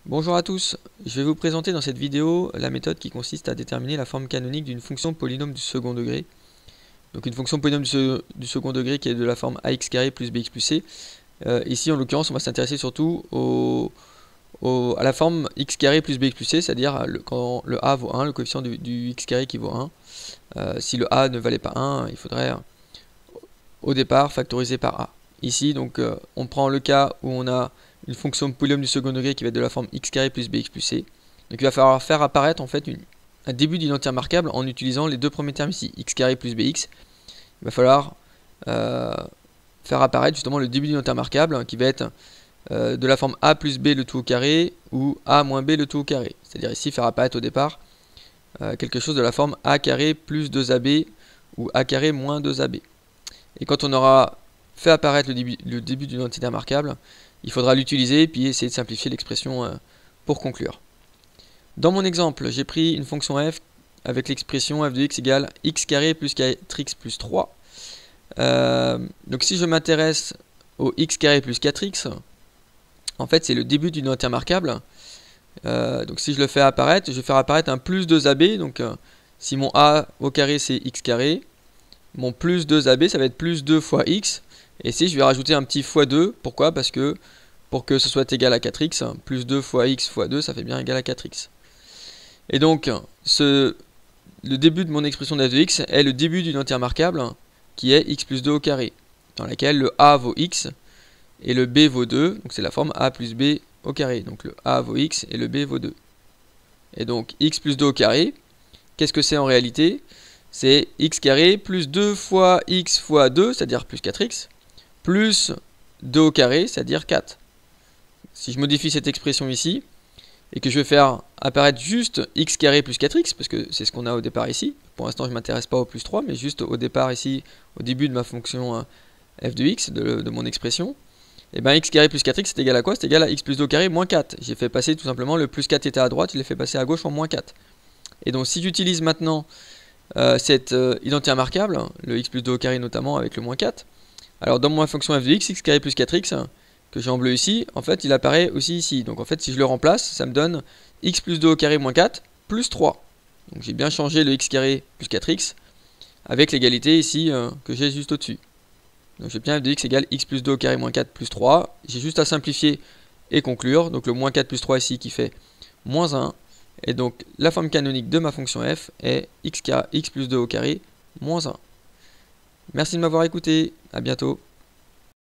Bonjour à tous, je vais vous présenter dans cette vidéo la méthode qui consiste à déterminer la forme canonique d'une fonction polynôme du second degré. Donc une fonction polynôme du second degré qui est de la forme ax carré plus bx plus c. Ici en l'occurrence on va s'intéresser surtout à la forme x carré plus bx plus c, c'est-à-dire quand le a vaut 1, le coefficient du x carré qui vaut 1. Si le a ne valait pas 1, il faudrait au départ factoriser par a. Ici donc on prend le cas où on a une fonction polynôme du second degré qui va être de la forme x carré plus bx plus c. Donc il va falloir faire apparaître en fait un début d'identité remarquable en utilisant les deux premiers termes ici, x carré plus bx. Il va falloir faire apparaître justement le début d'identité remarquable qui va être de la forme a plus b le tout au carré ou a moins b le tout au carré. C'est-à-dire ici faire apparaître au départ quelque chose de la forme a carré plus 2ab ou a carré moins 2ab. Et quand on aura fait apparaître le début d'une identité remarquable, il faudra l'utiliser et puis essayer de simplifier l'expression pour conclure. Dans mon exemple, j'ai pris une fonction f avec l'expression f de x égale x carré plus 4x plus 3. Donc si je m'intéresse au x carré plus 4x, en fait c'est le début d'une identité remarquable. Donc si je le fais apparaître, je vais faire apparaître un plus 2ab. Donc si mon a au carré c'est x carré, mon plus 2ab ça va être plus 2 fois x. Et ici je vais rajouter un petit fois 2, pourquoi? Parce que pour que ce soit égal à 4x, plus 2 fois x fois 2, ça fait bien égal à 4x. Et donc, le début de mon expression de f de x est le début d'une identité remarquable, qui est x plus 2 au carré, dans laquelle le a vaut x et le b vaut 2, donc c'est la forme a plus b au carré. Donc le a vaut x et le b vaut 2. Et donc x plus 2 au carré, qu'est-ce que c'est en réalité? C'est x carré plus 2 fois x fois 2, c'est-à-dire plus 4x, plus 2 au carré, c'est-à-dire 4. Si je modifie cette expression ici, et que je vais faire apparaître juste x carré plus 4x, parce que c'est ce qu'on a au départ ici, pour l'instant je ne m'intéresse pas au plus 3, mais juste au départ ici, au début de ma fonction f de x, de mon expression, et bien x carré plus 4x c'est égal à quoi? C'est égal à x plus 2 au carré moins 4. J'ai fait passer tout simplement le plus 4 était à droite, je l'ai fait passer à gauche en moins 4. Et donc si j'utilise maintenant cette identité remarquable, le x plus 2 au carré notamment avec le moins 4, alors dans ma fonction f de x, x carré plus 4x, que j'ai en bleu ici, en fait il apparaît aussi ici. Donc en fait si je le remplace, ça me donne x plus 2 au carré moins 4 plus 3. Donc j'ai bien changé le x carré plus 4x avec l'égalité ici que j'ai juste au-dessus. Donc j'ai bien f de x égale x plus 2 au carré moins 4 plus 3. J'ai juste à simplifier et conclure. Donc le moins 4 plus 3 ici qui fait moins 1. Et donc la forme canonique de ma fonction f est x plus 2 au carré moins 1. Merci de m'avoir écouté, à bientôt.